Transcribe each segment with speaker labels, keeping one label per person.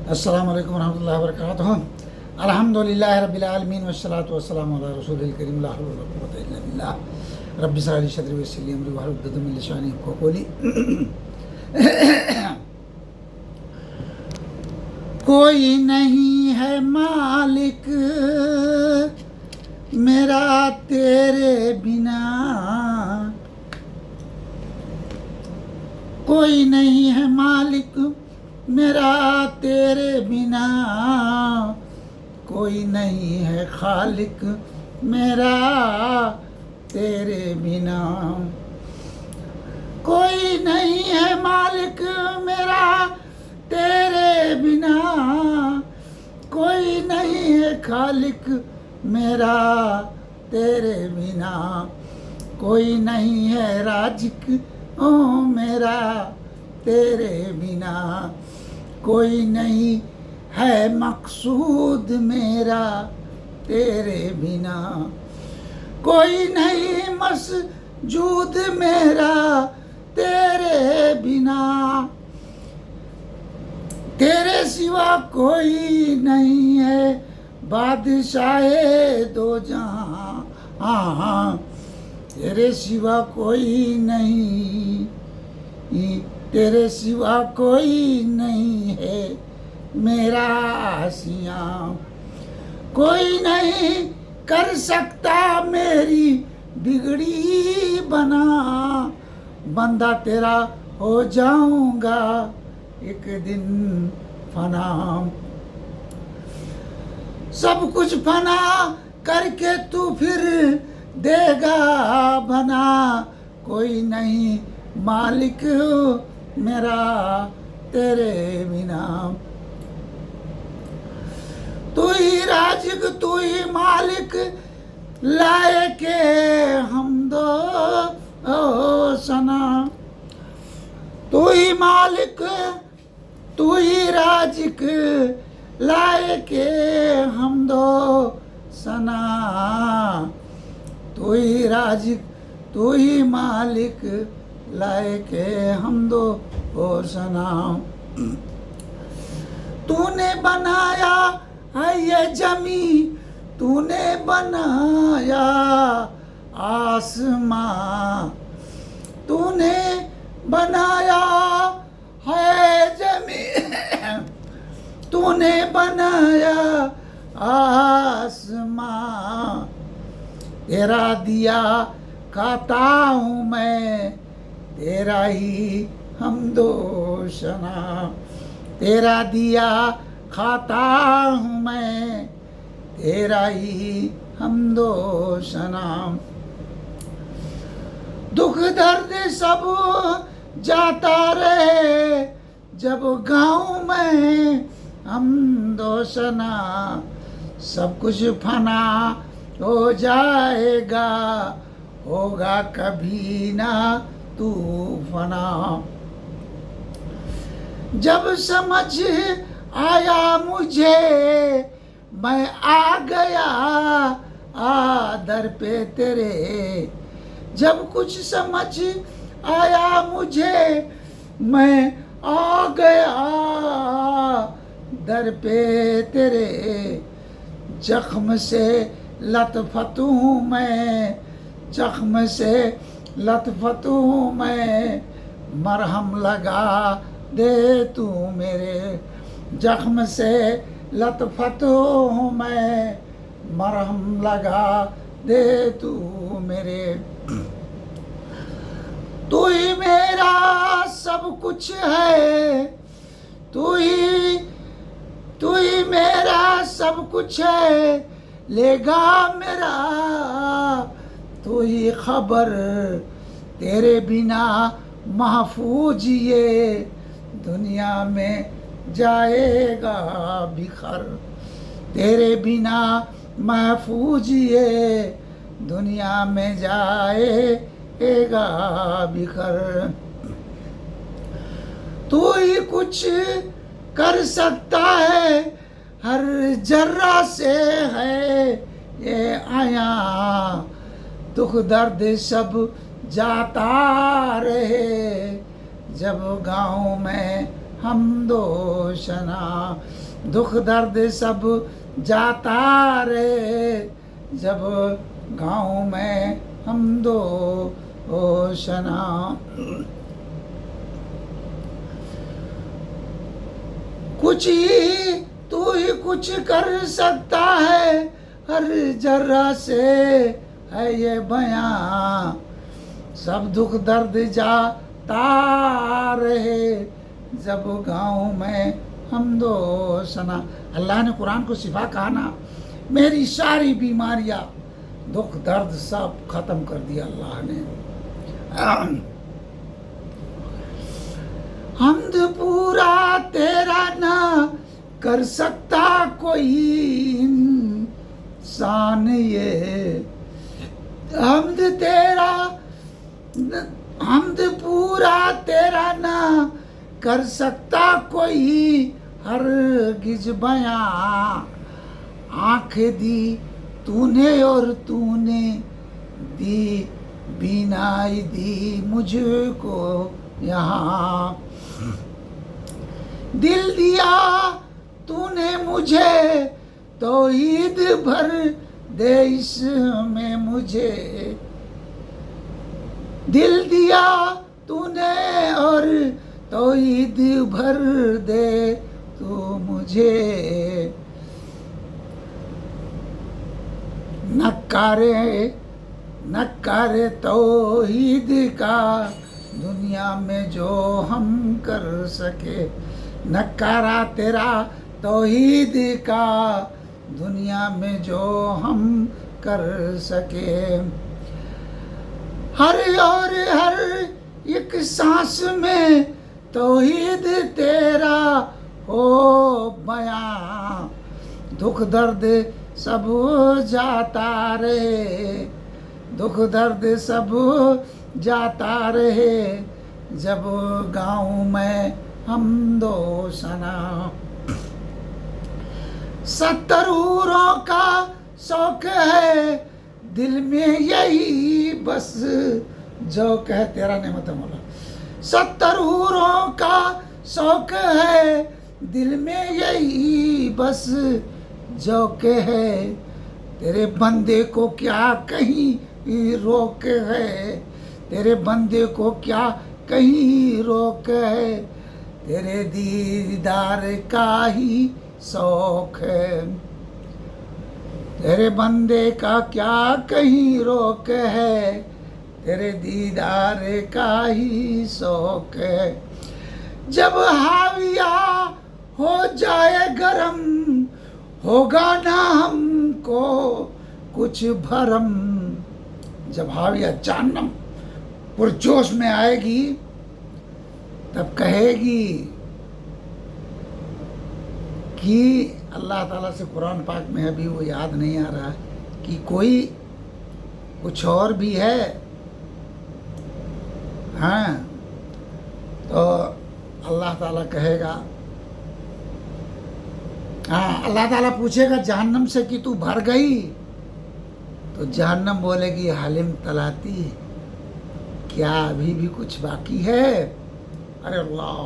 Speaker 1: अस्सलामु अलैकुम वरहमतुल्लाहि वबरकातुहू। अल्हम्दुलिल्लाहि रब्बिल आलमीन वस्सलातु वस्सलामु अला रसूलिल करीम ला हौला वला कुव्वता इल्ला बिल्लाह। रब्बि इश्रह ली सदरी वयस्सिर ली अमरी वहलुल उक़दतम मिन लिसानी यफ़क़हू क़ौली। कोई नहीं है मालिक मेरा तेरे बिना, कोई नहीं है मालिक मेरा तेरे बिना, कोई नहीं है खालिक मेरा तेरे बिना, कोई नहीं है मालिक मेरा तेरे बिना, कोई नहीं है खालिक मेरा तेरे बिना, कोई नहीं है राज़िक ओ मेरा तेरे बिना, कोई नहीं है मकसूद मेरा तेरे बिना, कोई नहीं मसजूद मेरा तेरे बिना, तेरे सिवा कोई नहीं है बादशाहे दो जहां, तेरे सिवा कोई नहीं, तेरे सिवा कोई नहीं है मेरा आसिया, कोई नहीं कर सकता मेरी बिगड़ी बना, बंदा तेरा हो जाऊंगा एक दिन फना, सब कुछ फना करके तू फिर देगा बना, कोई नहीं मालिक मेरा तेरे बिना, तू ही राज़िक तू ही मालिक लाए के हम दो सना, तू ही मालिक तू ही राज़िक लाए के हम दो सना, तू ही राज़िक तू ही मालिक लाए के हम दो सना, तूने बनाया है ये जमी, तूने बनाया आसमां, तूने बनाया है जमी, तूने बनाया आसमां, तेरा दिया खाता हूँ मैं तेरा ही हमदोशना, तेरा दिया खाता हूँ मैं तेरा ही हमदोशना, दुख दर्द सब जाता रहे जब गाँव में हमदोशना, सब कुछ फना हो जाएगा होगा कभी ना तू फना, जब समझ आया मुझे मैं आ गया आदर पे तेरे, जब कुछ समझ आया मुझे मैं आ गया दर पे तेरे, जख्म से लतफत हूँ मैं, जख्म से लतफत हूँ मैं, मरहम लगा दे तू मेरे, जख्म से लतफत हूँ मैं, मरहम लगा दे तू मेरे, तू ही मेरा सब कुछ है, तू ही मेरा सब कुछ है, लेगा मेरा तू ही खबर, तेरे बिना महफूज ये दुनिया में जाएगा बिखर, तेरे बिना महफूज ये दुनिया में जाएगा बिखर, तू ही कुछ कर सकता है हर जर्रा से है ये आया, दुख दर्द सब जाता रहे जब गाँव में हमदो शना, दुख दर्द सब जाता रहे, जब गाँव में हमदो शना। कुछ ही तू ही कुछ कर सकता है, हर जर्रा से है ये बयां, सब दुख दर्द जाता रहे, जब गाँव में हमदो सना। अल्लाह ने कुरान को सिफा कहा ना, मेरी सारी बीमारियां दुख दर्द सब खत्म कर दिया अल्लाह ने। हमद पूरा तेरा ना कर सकता कोई इंसान, ये हमद तेरा, हमद पूरा तेरा ना कर सकता कोई हरगिज बयां, आंखें दी तूने और तूने दी बीनाई दी मुझको यहाँ, दिल दिया तूने मुझे तौहीद भर दे इसमें मुझे, दिल दिया तूने और तौहीद भर दे तू मुझे, नकारे तौहीद का दुनिया में जो हम कर सके, नकारा तेरा तौहीद का दुनिया में जो हम कर सके, हर और हर एक सांस में तौहीद तेरा हो बयां, दुख दर्द सब जाता रहे, दुख दर्द सब जाता रहे, जब गाँव में हमदो सना। 70 हूरों का शौक है दिल में यही बस जो कह, तेरा नेमत मौला। 70 हूरों का शौक है दिल में यही बस जो के है, तेरे बंदे को क्या कहीं रोक है, तेरे बंदे को क्या कहीं रोक है, तेरे दीदार का ही शौक है, तेरे बंदे का क्या कहीं रोक है, तेरे दीदार का ही शौक है, जब हाविया हो जाए गरम होगा ना हमको कुछ भरम, जब हाविया जहन्नम पुरजोश में आएगी तब कहेगी कि अल्लाह ताला से कुरान पाक में अभी वो याद नहीं आ रहा कि कोई कुछ और भी है। हाँ, तो अल्लाह ताला कहेगा, हाँ, अल्लाह ताला पूछेगा जहन्नम से कि तू भर गई, तो जहन्नम बोलेगी हालिम तलाती, क्या अभी भी कुछ बाकी है। अरे अल्लाह,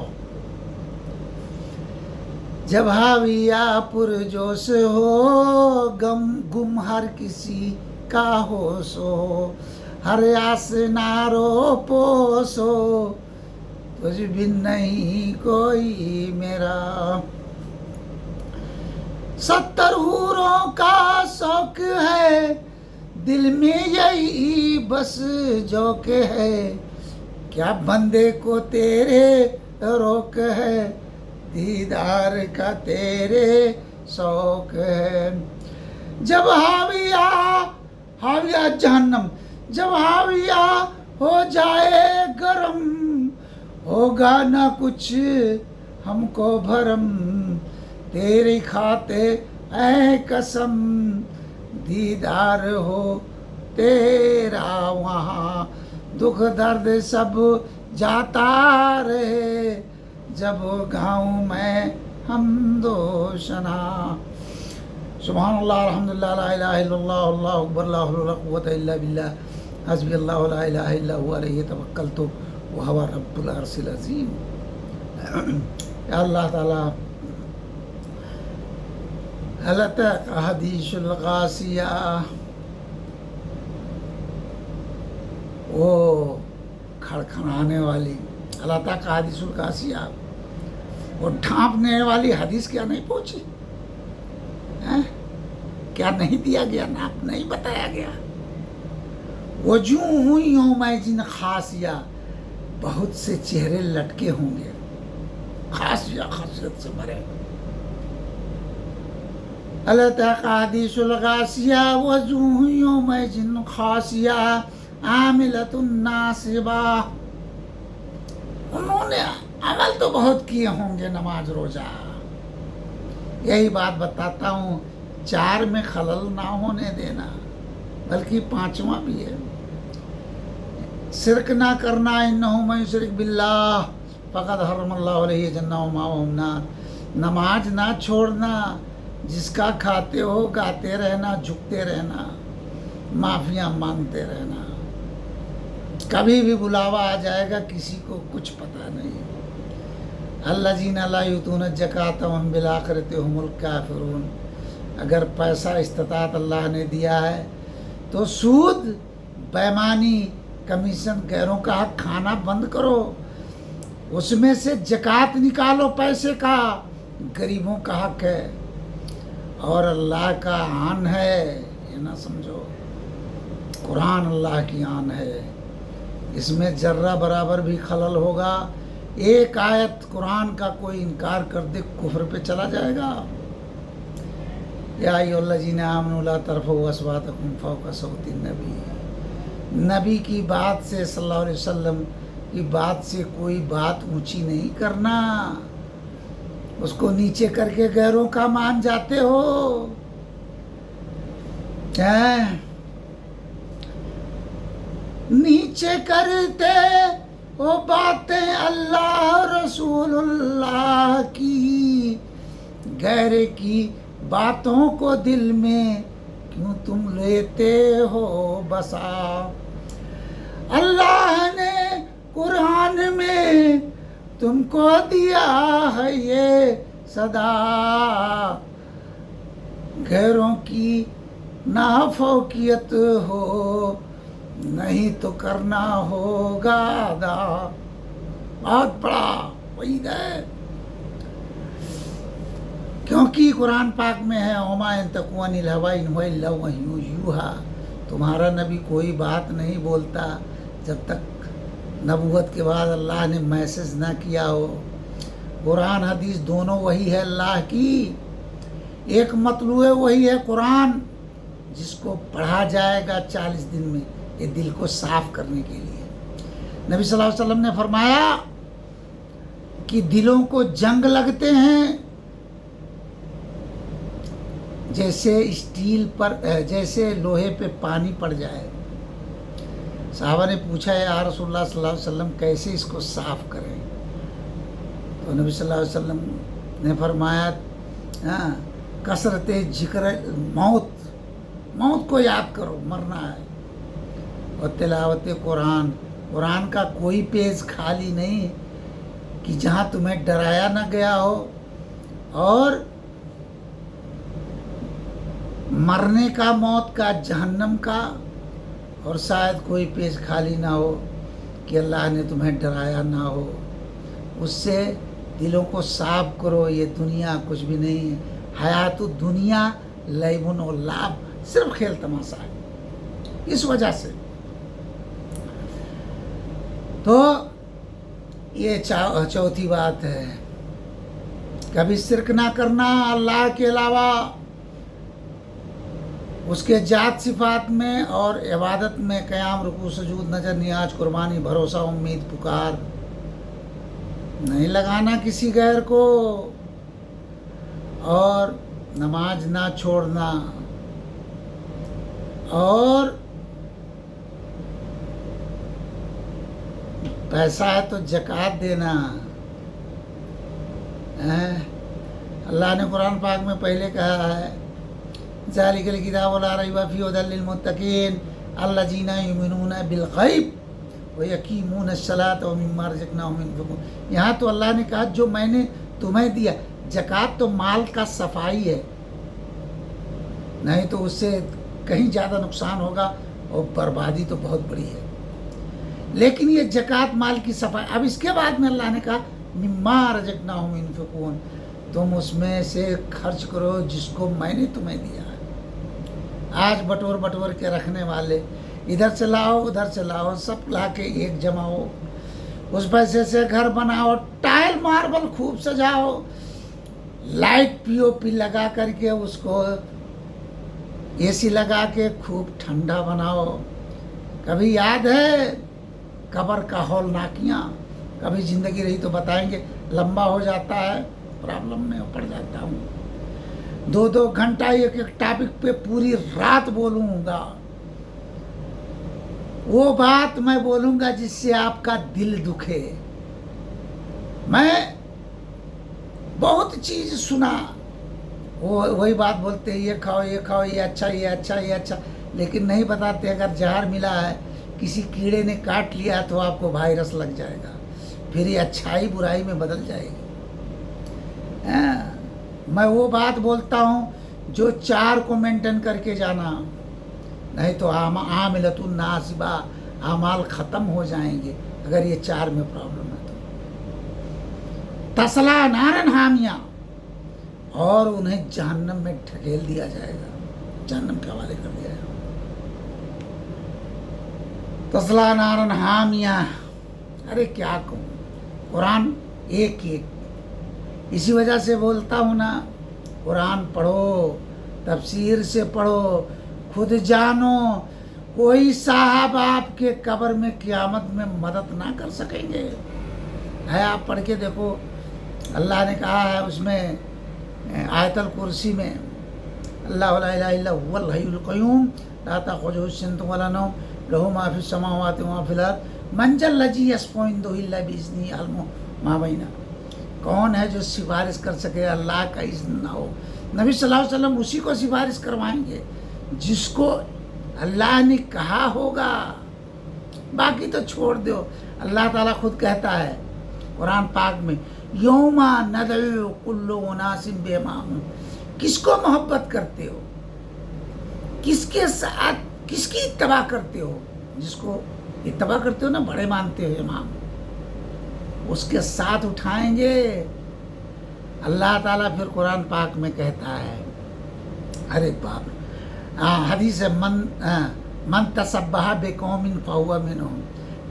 Speaker 1: जब हाविया पुरजोश हो गुम हर किसी का होश हो, हर आस नारो पोस हो, तुझ बिन नहीं कोई मेरा। 70 हूरों का शौक है दिल में यही बस जो के है, क्या बंदे को तेरे रोक है, दीदार का तेरे शौक है। जब हाविया जहन्नम, जब हाविया हो जाए गरम होगा ना कुछ हमको भरम, तेरी खाते ऐ कसम दीदार हो तेरा वहाँ, दुख दर्द सब जाता रहे, जब गाँव में हमदो शना। सुभानअल्लाह अल्हम्दुलिल्लाह ला इलाहा इल्लल्लाह अल्लाहु अकबर ला हौला वला कुव्वता इल्ला बिल्लाह हस्बी अल्लाहु ला इलाहा इल्ला हुवा अलैहि तवक्कलतु व हुवा रब्बुल अर्शिल अज़ीम। या अल्लाह ताला हलत हदीसुल गासिया, वो खड़खड़ाने वाली, अल्लाह तक हदीसुल गासिया, वो ढांपने वाली हदीस क्या नहीं पहुंची है? क्या नहीं दिया गया, नाप नहीं बताया गया। वजूह यौमैजिन खासिया, बहुत से चेहरे लटके होंगे, खासिया खासियत से भरे। हदीसुल गासिया वजूह यौमैजिन खासिया आमिलतुन नासिबा, उन्होंने अमल तो बहुत किए होंगे, नमाज रोजा। यही बात बताता हूँ, 4 में खलल ना होने देना, बल्कि 5वां भी है। शिरक ना करना, इन्नहु मन युशरिक बिल्लाह फ़क़द हर्रमल्लाहु अलैहि जन्नह व माअहुन नार। नमाज ना छोड़ना, जिसका खाते हो गाते रहना, झुकते रहना, माफिया मांगते रहना। कभी भी बुलावा आ जाएगा, किसी को कुछ पता नहीं। अल्लज़ीना ला युतून ज़कात व हुम बिल आखिरति हुमुल काफ़िरून। अगर पैसा इस्तिताअत अल्लाह ने दिया है तो सूद, बेईमानी, कमीशन, गैरों का हक खाना बंद करो, उसमें से ज़कात निकालो पैसे का, गरीबों का हक है और अल्लाह का आन है, ये ना समझो। कुरान अल्लाह की आन है, इसमें जर्रा बराबर भी खलल होगा, एक आयत कुरान का कोई इनकार कर दे, कुफ्र पे चला जाएगा। या अय्युहल्लज़ीना आमनू ला तरफ़ऊ अस्वातकुम फ़ौक़ सौति नबी। नबी की बात से, सल्लल्लाहु अलैहि वसल्लम की बात से कोई बात ऊंची नहीं करना, उसको नीचे करके गैरों का मान जाते हो क्या? नीचे करते वो बातें अल्लाह रसूलुल्लाह की, गैर की बातों को दिल में क्यों तुम लेते हो बसा। अल्लाह ने कुरान में तुमको दिया है ये सदा, गैरों की नाफौकियत हो, नहीं तो करना होगा अदा। बहुत बड़ा वईद है, क्योंकि कुरान पाक में है, ओमा इन तकुआ अनिल हवा इन हुवा इल्ला वह्यु यूहा। तुम्हारा नबी कोई बात नहीं बोलता जब तक नबूवत के बाद अल्लाह ने मैसेज ना किया हो। कुरान हदीस दोनों वही है अल्लाह की, एक मतलू है वही है कुरान, जिसको पढ़ा जाएगा 40 दिन में, ये दिल को साफ करने के लिए। नबी सल्लल्लाहु अलैहि वसल्लम ने फरमाया कि दिलों को जंग लगते हैं जैसे स्टील पर, जैसे लोहे पे पानी पड़ जाए। साहबा ने पूछा, या रसूलुल्लाह सल्लल्लाहु अलैहि वसल्लम कैसे इसको साफ करें? तो नबी सल्लल्लाहु अलैहि वसल्लम ने फरमाया, कसरत जिक्र मौत, मौत को याद करो, मरना है, और तिलावत कुरान, कुरान का कोई पेज खाली नहीं कि जहाँ तुम्हें डराया ना गया हो, और मरने का, मौत का, जहन्नम का, और शायद कोई पेज खाली ना हो कि अल्लाह ने तुम्हें डराया ना हो। उससे दिलों को साफ करो। ये दुनिया कुछ भी नहीं है, हयातु दुनिया लैबुन और लाभ, सिर्फ खेल तमाशा है। इस वजह से तो ये चौथी बात है, कभी शिरक ना करना अल्लाह के अलावा, उसके जात सिफात में और इबादत में, क़याम, रुकू, सुजूद, नजर, नियाज, कुर्बानी, भरोसा, उम्मीद, पुकार नहीं लगाना किसी गैर को, और नमाज ना छोड़ना, और पैसा है तो ज़कात देना है। अल्लाह ने कुरान पाक में पहले कहा है, ज़ालिकल किताबु ला रैब फीहि हुदल लिल मुत्तकीन अल्लज़ीना युमिनूना बिल गैब व यकीमूनस सलात व मिम्मा रज़क़नाहुम युनफ़िक़ून। यहाँ तो अल्लाह ने कहा जो मैंने तुम्हें दिया। ज़कात तो माल का सफाई है, नहीं तो उससे कहीं ज़्यादा नुकसान होगा और बर्बादी तो बहुत बड़ी है। लेकिन ये ज़कात माल की सफाई। अब इसके बाद में अल्लाह ने कहा मिम्मा रज़क़नाहुम युनफ़िक़ून, तुम उसमें से खर्च करो जिसको मैंने तुम्हें दिया है। आज बटोर बटोर के रखने वाले, इधर से लाओ उधर से लाओ, सब ला के एक जमाओ, उस पैसे से घर बनाओ, टाइल मार्बल खूब सजाओ, लाइट पीओपी लगा करके उसको एसी लगा के खूब ठंडा बनाओ। कभी याद है कब्र का हौलनाकियाँ? कभी ज़िंदगी रही तो बताएंगे। लंबा हो जाता है, प्रॉब्लम में पड़ जाता हूँ। 2-2 घंटा एक एक टॉपिक पे पूरी रात बोलूँगा। वो बात मैं बोलूँगा जिससे आपका दिल दुखे। मैं बहुत चीज़ सुना, वो वही बात बोलते हैं, ये खाओ ये खाओ, ये अच्छा ये अच्छा ये अच्छा, लेकिन नहीं बताते अगर जहर मिला है, किसी कीड़े ने काट लिया तो आपको वायरस लग जाएगा, फिर ये अच्छाई बुराई में बदल जाएगी। मैं वो बात बोलता हूँ जो 4 को मेंटेन करके जाना, नहीं तो आमिलतुन नासिबा, अमाल ख़त्म हो जाएंगे अगर ये 4 में प्रॉब्लम है तो। तसला नारन हामिया, और उन्हें जहन्नम में ढकेल दिया जाएगा, जहन्नम के हवाले कर दिया जाएगा। तसला नारन हामिया, अरे क्या कहूँ, कुरान एक एक, इसी वजह से बोलता हूँ ना, कुरान पढ़ो, तफसीर से पढ़ो, खुद जानो। कोई साहब आपके कब्र में क़यामत में मदद ना कर सकेंगे। है, आप पढ़ के देखो, अल्लाह ने कहा है उसमें आयतल कुर्सी में, अल्लाह ला इलाहा इल्ला हुवल हय्युल क़य्यूम ला ताख़ुज़ुहु सिनतुन वला नौम लहू मा फ़िस समावाति व मा फ़िल अर्ज़ मन ज़ल लज़ी यशफ़उ इंदहु इल्ला बिइज़्निही यअलमु मा बैना। कौन है जो सिफारिश कर सके अल्लाह का इज़्न ना हो? नबी सल्लल्लाहु अलैहि वसल्लम उसी को सिफारिश करवाएंगे जिसको अल्लाह ने कहा होगा, बाकी तो छोड़ दो। अल्लाह ताला खुद कहता है कुरान पाक में, यौमा नदउ कुल्लु उनासिम बिइमामिहिम। किसको मोहब्बत करते हो, किसके साथ, किसकी इत्तबा करते हो? जिसको इत्तबा करते हो ना, बड़े मानते हो इमाम, उसके साथ उठाएंगे। अल्लाह ताला फिर कुरान पाक में कहता है, अरे बाप, हदीस है, मन तसब्बहा बिकौमिन फहुवा मिनहुम,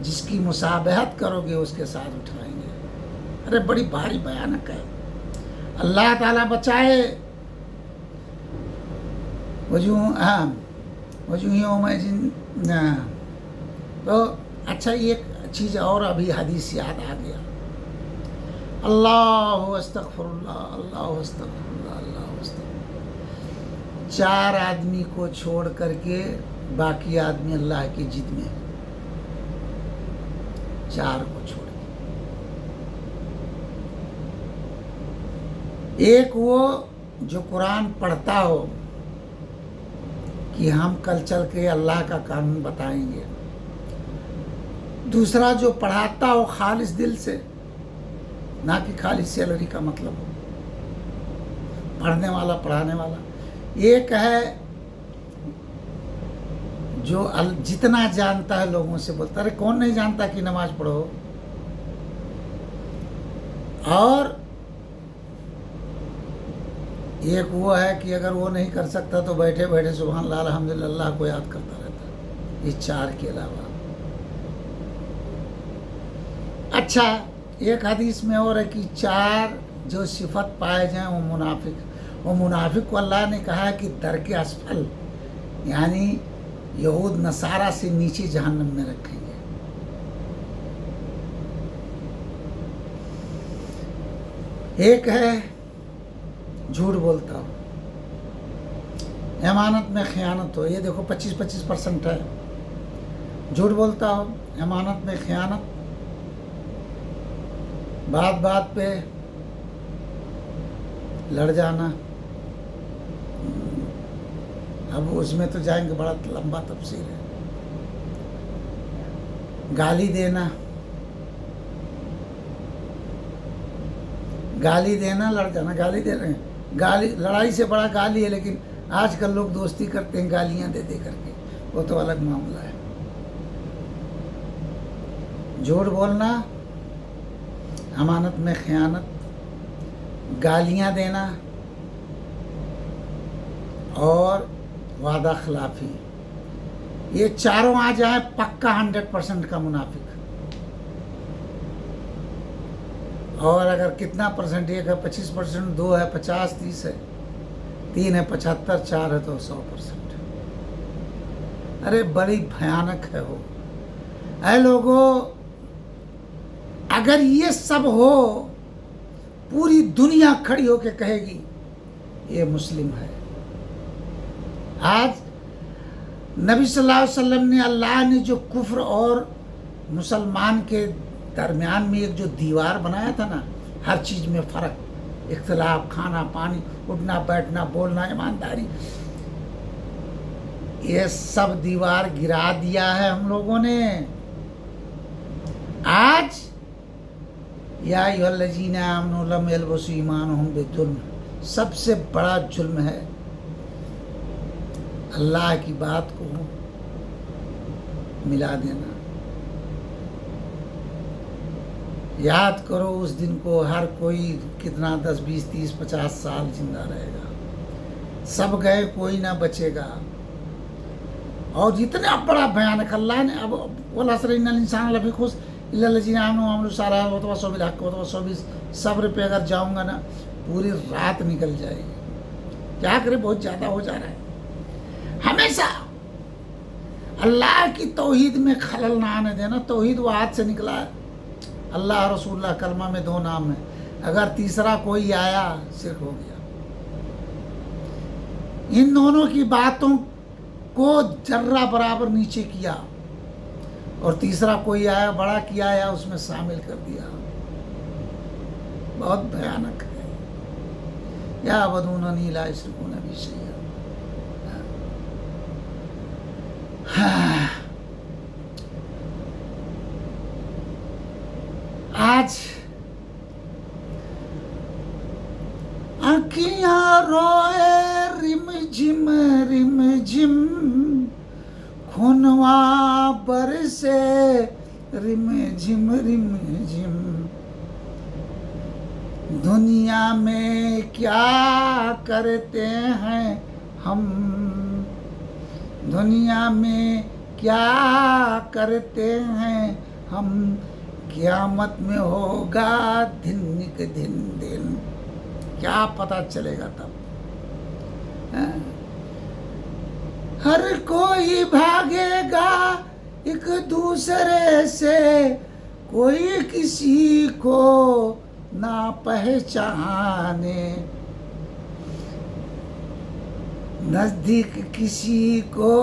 Speaker 1: जिसकी मुसाबहत करोगे उसके साथ उठाएंगे। अरे बड़ी भारी भयानक है, अल्लाह ताला बचाए। तो अच्छा, एक चीज़ और अभी हदीस याद आ गया, अल्लाहु अस्तगफिरुल्लाह, अल्लाहु अस्तगफिरुल्लाह, अल्लाहु अस्तगफिरुल्लाह। 4 आदमी को छोड़ करके बाकी आदमी अल्लाह की जिद में, 4 को छोड़ के। एक वो जो कुरान पढ़ता हो कि हम कल चल के अल्लाह का कानून बताएंगे। दूसरा जो पढ़ाता हो खालिस दिल से, ना कि खाली सैलरी का मतलब हो, पढ़ने वाला पढ़ाने वाला। एक है जो जितना जानता है लोगों से बोलता, अरे कौन नहीं जानता कि नमाज पढ़ो। और एक वो है कि अगर वो नहीं कर सकता तो बैठे बैठे सुभान अल्लाह अल्हम्दुलिल्लाह को याद करता रहता। ये 4 के अलावा। अच्छा, एक हदीस में और है कि 4 जो सिफत पाए जाएं वो मुनाफिक, वो मुनाफिक को अल्लाह ने कहा कि दरके असफल, यानी यहूद नसारा से नीचे जहन्नम में रखेंगे। एक है झूठ बोलता हो, अमानत में खयानत हो। ये देखो 25% है। झूठ बोलता हो, अमानत में खयानत, बात बात पे लड़ जाना। अब उसमें तो जाएंगे, बड़ा लंबा तफसीर है। गाली देना, गाली देना, लड़ जाना, गाली दे रहे हैं, गाली लड़ाई से बड़ा गाली है, लेकिन आजकल लोग दोस्ती करते हैं गालियां दे दे करके, वो तो अलग मामला है। झूठ बोलना, अमानत में खयानत, गालियां देना और वादा खिलाफी, ये चारों आ जाए पक्का 100% का मुनाफिक। और अगर कितना परसेंट, एक है 25%, दो है 50, 30 है, 3 है 75, 4 है तो 100%। अरे बड़ी भयानक है वो। ऐ लोगों, अगर ये सब हो, पूरी दुनिया खड़ी होके कहेगी ये मुस्लिम है। आज नबी सल्लल्लाहु अलैहि वसल्लम ने, अल्लाह ने जो कुफ्र और मुसलमान के दरमियान में एक जो दीवार बनाया था ना, हर चीज में फर्क, इख्तिलाफ, खाना पानी, उठना बैठना, बोलना, ईमानदारी, ये सब दीवार गिरा दिया है हम लोगों ने। आज या अय्युहल्लज़ीना आमनू लम यल्बसू ईमानहुम बिज़ुल्म, सबसे बड़ा जुल्म है अल्लाह की बात को मिला देना। याद करो उस दिन को, हर कोई कितना 10, 20, 30, 50 साल जिंदा रहेगा, सब गए, कोई ना बचेगा। और जितना बड़ा भयानक, अल्लाह ने अब वल असर इन्नल इंसान लफी खुस्र इल्ला लज़ीना आमनू व अमिलुस सालिहात व तवास्सौ बिल हक़्क़ि व तवास्सौ बिस सब्र पे अगर जाऊंगा ना, पूरी रात निकल जाएगी। क्या करें, बहुत ज़्यादा हो जा रहा है। हमेशा अल्लाह की तौहीद में खलल ना आने देना। तौहीद वो हाथ से निकला है, अल्लाह रसूलुल्लाह कलमा में 2 नाम है, अगर तीसरा कोई आया शिर्क हो गया। इन दोनों की बातों को जर्रा बराबर नीचे किया और तीसरा कोई आया, बड़ा किया या उसमें शामिल कर दिया। बहुत भयानक है। या अबदूननी ला युश्रिकून बी शैअन। आज आँखियाँ रोए रिम झिम, खूनवा बरसे रिम झिम। दुनिया में क्या करते हैं हम, दुनिया में क्या करते हैं हम, क़यामत में होगा दिन के दिन, क्या पता चलेगा तब। हर कोई भागेगा एक दूसरे से, कोई किसी को ना पहचाने, नजदीक किसी को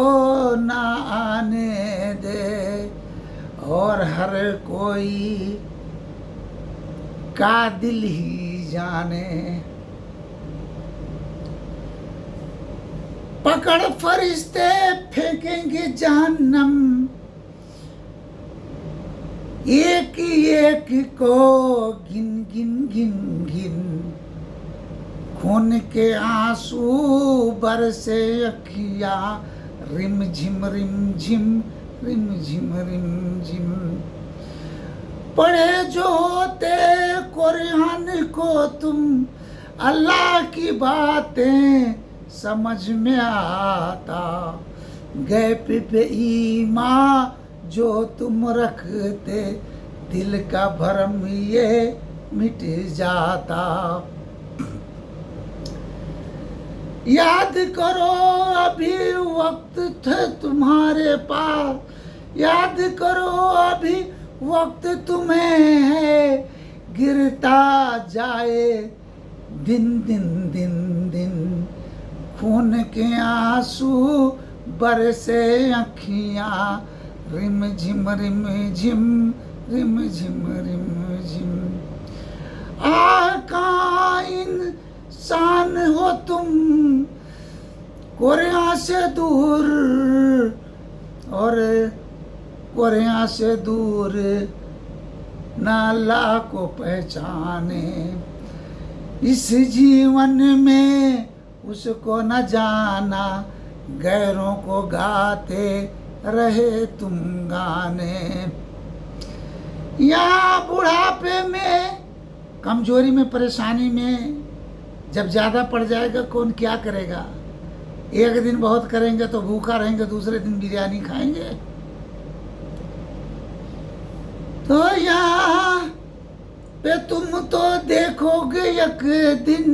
Speaker 1: ना आने दे, और हर कोई का दिल ही जाने। पकड़ फरिश्ते फेंकेंगे जहन्नम, एक एक को गिन गिन, खून के आंसू बरसे अखियाँ रिम झिम। पढ़े जो होते कुरान को तुम, अल्लाह की बातें समझ में आता, गैब पे ईमान जो तुम रखते, दिल का भरम ये मिट जाता। याद करो अभी वक्त थे तुम्हारे पास, याद करो अभी वक्त तुम्हें है, गिरता जाए दिन, खून के आंसू बरसे अखियाँ रिम झिम। आका इंसान हो तुम कुरान से दूर, और कुरान से दूर ना अल्लाह को पहचाने, इस जीवन में उसको न जाना, गैरों को गाते रहे तुम गाने। या बुढ़ापे में, कमजोरी में, परेशानी में जब ज़्यादा पड़ जाएगा कौन क्या करेगा? एक दिन बहुत करेंगे तो भूखा रहेंगे, दूसरे दिन बिरयानी खाएंगे। तो यहाँ पे तुम तो देखोगे एक दिन,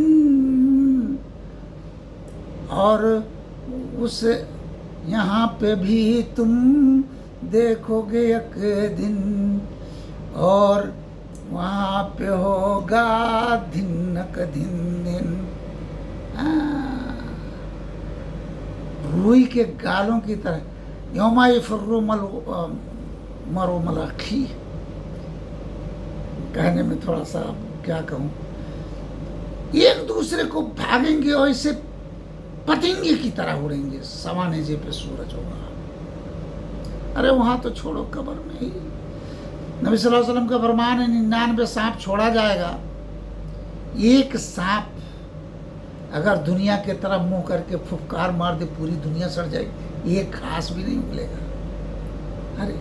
Speaker 1: और उस यहाँ पे भी तुम देखोगे एक दिन, और वहाँ पे होगा दिन क दिन। रूई के गालों की तरह, यौमा यफिर्रु मरु मलाखी, कहने में थोड़ा सा क्या कहूँ, एक दूसरे को भागेंगे और इसे पतंगे की तरह उड़ेंगे, सवानेजे पे सूरज होगा। अरे वहाँ तो छोड़ो, कब्र में ही नबी सल्लल्लाहु अलैहि वसल्लम का फरमान है 99 सांप छोड़ा जाएगा, एक सांप अगर दुनिया के तरफ मुंह करके फुफकार मार दे पूरी दुनिया सड़ जाएगी, एक घास भी नहीं उगलेगा। अरे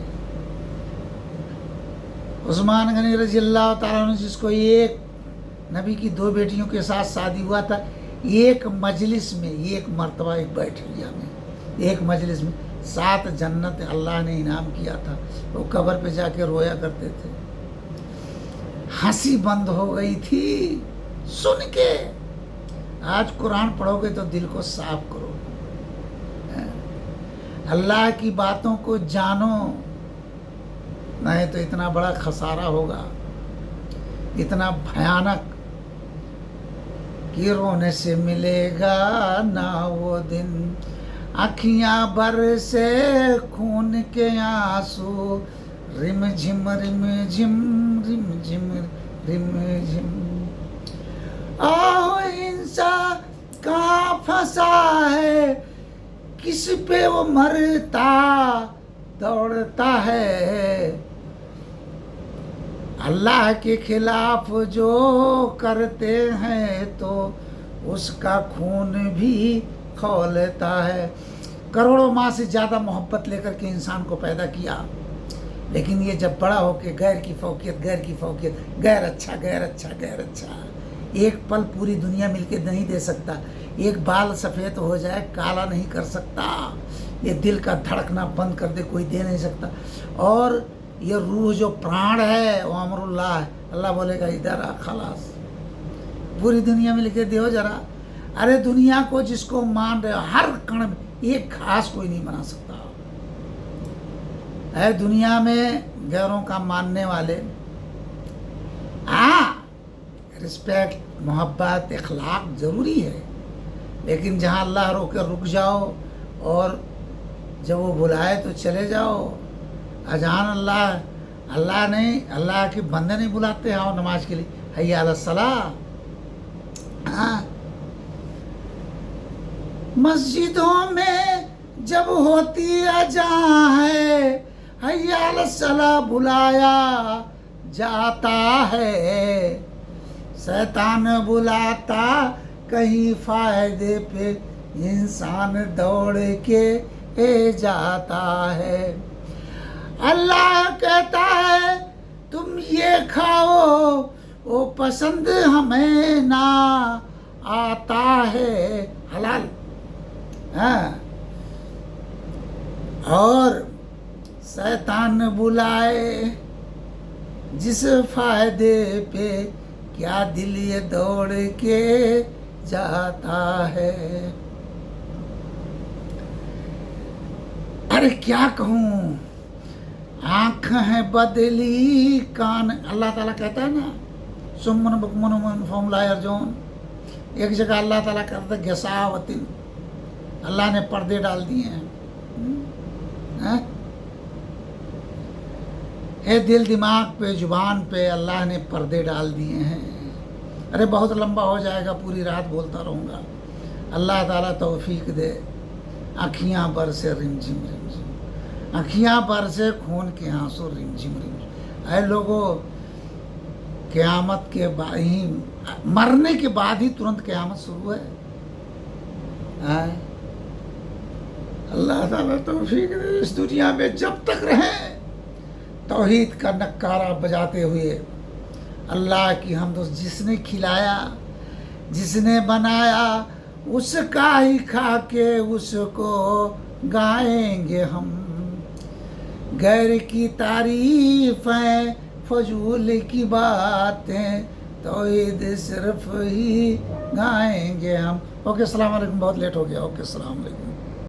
Speaker 1: उस्मान गनी रज़ियल्लाहु ताला अन्हु, जिसको एक नबी की 2 बेटियों के साथ शादी हुआ था, एक मजलिस में, एक मर्तबा, एक बैठिया में, एक मजलिस में 7 जन्नत अल्लाह ने इनाम किया था। वो कब्र पे जाके रोया करते थे, हंसी बंद हो गई थी सुन के। आज कुरान पढ़ोगे तो दिल को साफ करो, अल्लाह की बातों को जानो, नहीं तो इतना बड़ा खसारा होगा, इतना भयानक कि रोने से मिलेगा ना वो दिन। आँखियाँ बरसे खून के आंसू, रिम झिम रिम झिम रिम झिम रिम झिम। आओ हिंसा कहाँ फंसा है, किस पे वो मरता दौड़ता है। अल्लाह के खिलाफ जो करते हैं तो उसका खून भी खौलता है। करोड़ों माह से ज़्यादा मोहब्बत लेकर के इंसान को पैदा किया, लेकिन ये जब बड़ा होके गैर की फौकियत, गैर की फौकियत, गैर अच्छा, गैर अच्छा, गैर अच्छा, एक पल पूरी दुनिया मिलके नहीं दे सकता। एक बाल सफ़ेद हो जाए काला नहीं कर सकता, ये दिल का धड़कना बंद कर दे कोई दे नहीं सकता। और ये रूह जो प्राण है वो अमरुल्लाह है, अल्लाह बोलेगा इधर आ, खलास पूरी दुनिया में लिखे दो जरा। अरे दुनिया को जिसको मान रहे हो, हर कण में एक घास कोई नहीं बना सकता है दुनिया में। गैरों का मानने वाले, हाँ रिस्पेक्ट, मोहब्बत, इखलाक ज़रूरी है, लेकिन जहाँ अल्लाह रोके रुक जाओ, और जब वो बुलाए तो चले जाओ। अजान अल्लाह नहीं, अल्लाह के बंदे नहीं बुलाते आओ नमाज के लिए, हैया अला सलाह। हाँ, मस्जिदों में जब होती अजान है, हैया अला सलाह बुलाया जाता है। शैतान बुलाता कहीं फायदे पे, इंसान दौड़ के जाता है। अल्लाह कहता है तुम ये खाओ, वो पसंद हमें ना आता है, हलाल। हाँ, और शैतान बुलाए जिस फायदे पे, क्या दिल ये दौड़ के जाता है। अरे क्या कहूँ, आँख है बदली कान, अल्लाह ताला कहता है ना सुमन बुकमन फॉर्मला अर्जुन। एक जगह अल्लाह ताला कहता है गसावतिन, अल्लाह ने पर्दे डाल दिए हैं। हे दिल दिमाग पे, जुबान पे अल्लाह ने पर्दे डाल दिए हैं। अरे बहुत लंबा हो जाएगा, पूरी रात बोलता रहूँगा। अल्लाह ताला तौफीक दे। आँखियाँ बरसे रिमझिम रिमझिम, आँखियाँ बरसे खून के आंसू रिमझिम रिमझिम। अरे लोगों, क़यामत के बाद ही, मरने के बाद ही तुरंत क़यामत शुरू है। आए अल्लाह ताला तौफीक दे, इस दुनिया में जब तक रहें तौहीद का नक्कारा बजाते हुए अल्लाह की हमद, जिसने खिलाया जिसने बनाया उसका ही खा के उसको गाएंगे हम। गैर की तारीफ़ें फजूल की बातें, तौहीद सिर्फ ही गाएंगे हम। ओके, अस्सलाम वालेकुम। बहुत लेट हो गया। ओके, अस्सलाम वालेकुम।